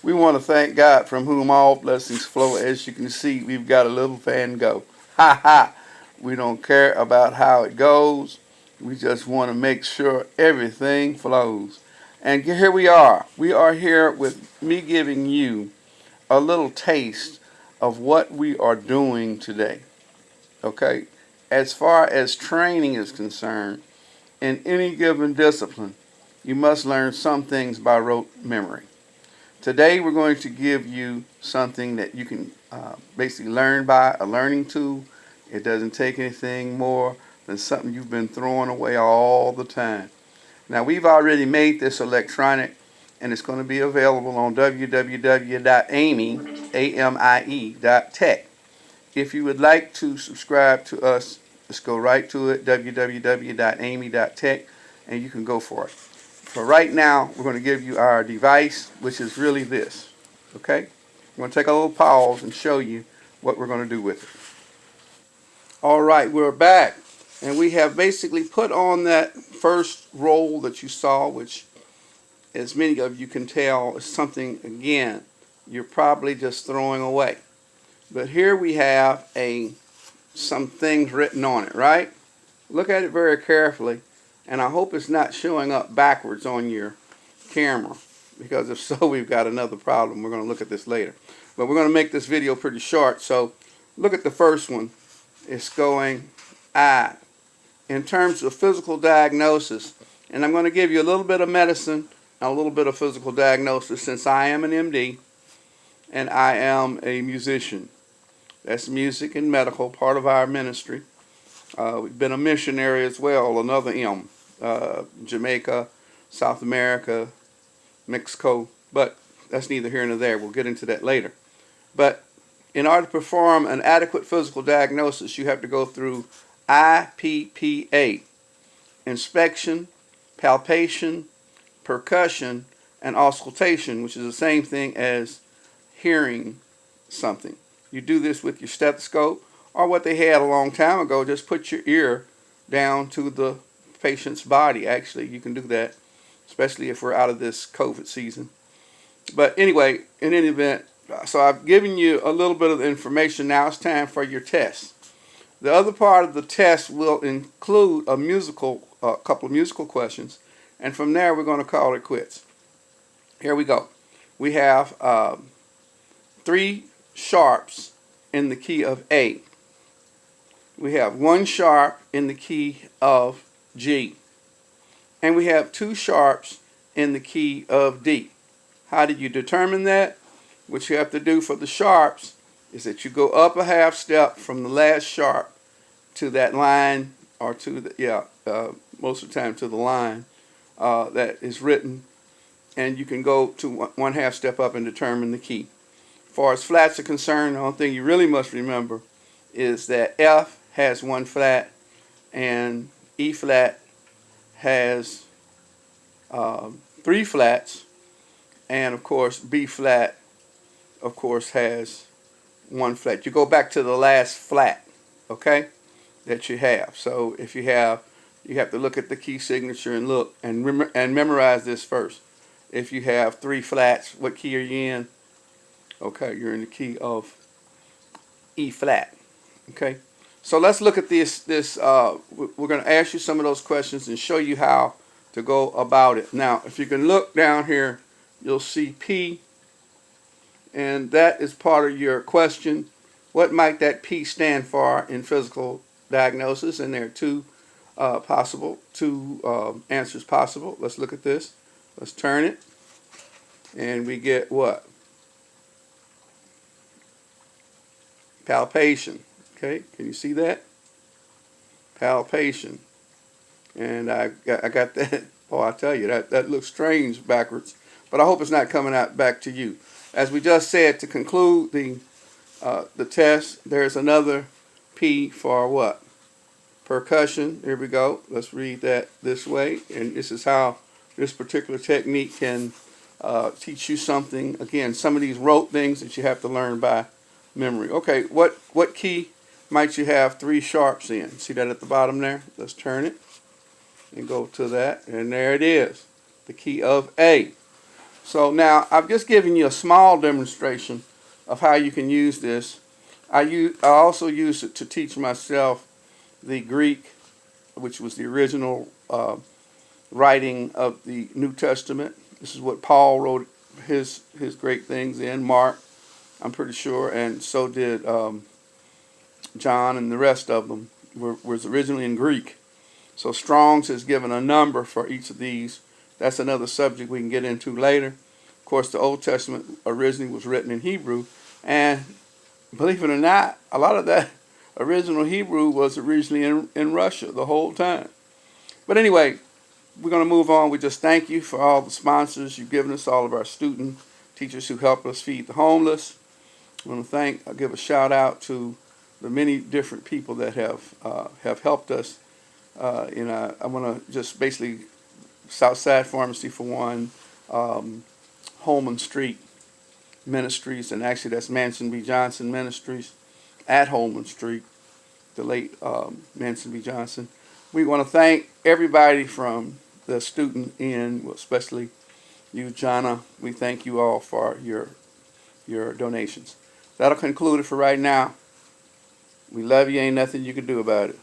We want to thank God from whom all blessings flow. As you can see, we've got a little Van Gogh. Ha ha! We don't care about how it goes. We just want to make sure everything flows. And here we are. We are here with me giving you a little taste of what we are doing today. Okay? As far as training is concerned, in any given discipline, you must learn some things by rote memory. Today we're going to give you something that you can basically learn by a learning tool. It doesn't take anything more than something you've been throwing away all the time. Now we've already made this electronic and it's going to be available on www.amie.tech. If you would like to subscribe to us, just go right to it, www.amie.tech, and you can go for it. For right now, we're going to give you our device, which is really this. Okay? We're going to take a little pause and show you what we're going to do with it. All right, we're back. And we have basically put on that first roll that you saw, which, as many of you can tell, is something, again, you're probably just throwing away. But here we have some things written on it, right? Look at it very carefully. And I hope it's not showing up backwards on your camera, because if so, we've got another problem. We're going to look at this later. But we're going to make this video pretty short. So look at the first one. It's going I. In terms of physical diagnosis, and I'm going to give you a little bit of medicine and a little bit of physical diagnosis, since I am an MD and I am a musician. That's music and medical, part of our ministry. We've been a missionary as well, another M. Jamaica, South America, Mexico, but that's neither here nor there. We'll get into that later. But in order to perform an adequate physical diagnosis, you have to go through IPPA, inspection, palpation, percussion, and auscultation, which is the same thing as hearing something. You do this with your stethoscope, or what they had a long time ago, just put your ear down to the patient's body. Actually, you can do that, especially if we're out of this COVID season. But anyway, in any event, so I've given you a little bit of information. Now it's time for your test. The other part of the test will include a couple of musical questions, and from there we're going to call it quits. Here we go. We have 3 sharps in the key of A. We have 1 sharp in the key of G. And we have 2 sharps in the key of D. How did you determine that? What you have to do for the sharps is that you go up a half step from the last sharp to that line, or to the, most of the time to the line that is written, and you can go to 1 half step up and determine the key. As far as flats are concerned, the only thing you really must remember is that F has 1 flat, and E flat has 3 flats, and of course B flat, of course, has 1 flat. You go back to the last flat, okay, that you have. So if you have to look at the key signature and look and memorize this first. If you have 3 flats, what key are you in? Okay, you're in the key of E flat. Okay, so let's look at this. We're going to ask you some of those questions and show you how to go about it. Now, if you can look down here, you'll see P, and that is part of your question. What might that P stand for in physical diagnosis? And there are 2 answers possible. Let's look at this. Let's turn it, and we get what? Palpation. Okay, can you see that? Palpation. And I got that. Oh, I tell you, that looks strange backwards, but I hope it's not coming out back to you. As we just said, to conclude the test, there's another P for what? Percussion. Here we go. Let's read that this way, and this is how this particular technique can teach you something. Again, some of these rote things that you have to learn by memory. Okay, what key might you have 3 sharps in? See that at the bottom there? Let's turn it and go to that, and there it is, the key of A. So now I've just given you a small demonstration of how you can use this. I also use it to teach myself the Greek, which was the original writing of the New Testament. This is what Paul wrote his great things in. Mark, I'm pretty sure, and so did John, and the rest of them was originally in Greek. So Strong's has given a number for each of these. That's another subject we can get into later. Of course, the Old Testament originally was written in Hebrew, and believe it or not, a lot of that original Hebrew was originally in Russia the whole time. But anyway, we're going to move on. We just thank you for all the sponsors you've given us, all of our student teachers who help us feed the homeless. I want to I'll give a shout out to the many different people that have helped us. I want to just basically Southside Pharmacy for one, Holman Street Ministries, and actually that's Manson B. Johnson Ministries at Holman Street, the late Manson B. Johnson. We want to thank everybody from the student end, well, especially you, Jana. We thank you all for your donations. That'll conclude it for right now. We love you. Ain't nothing you can do about it.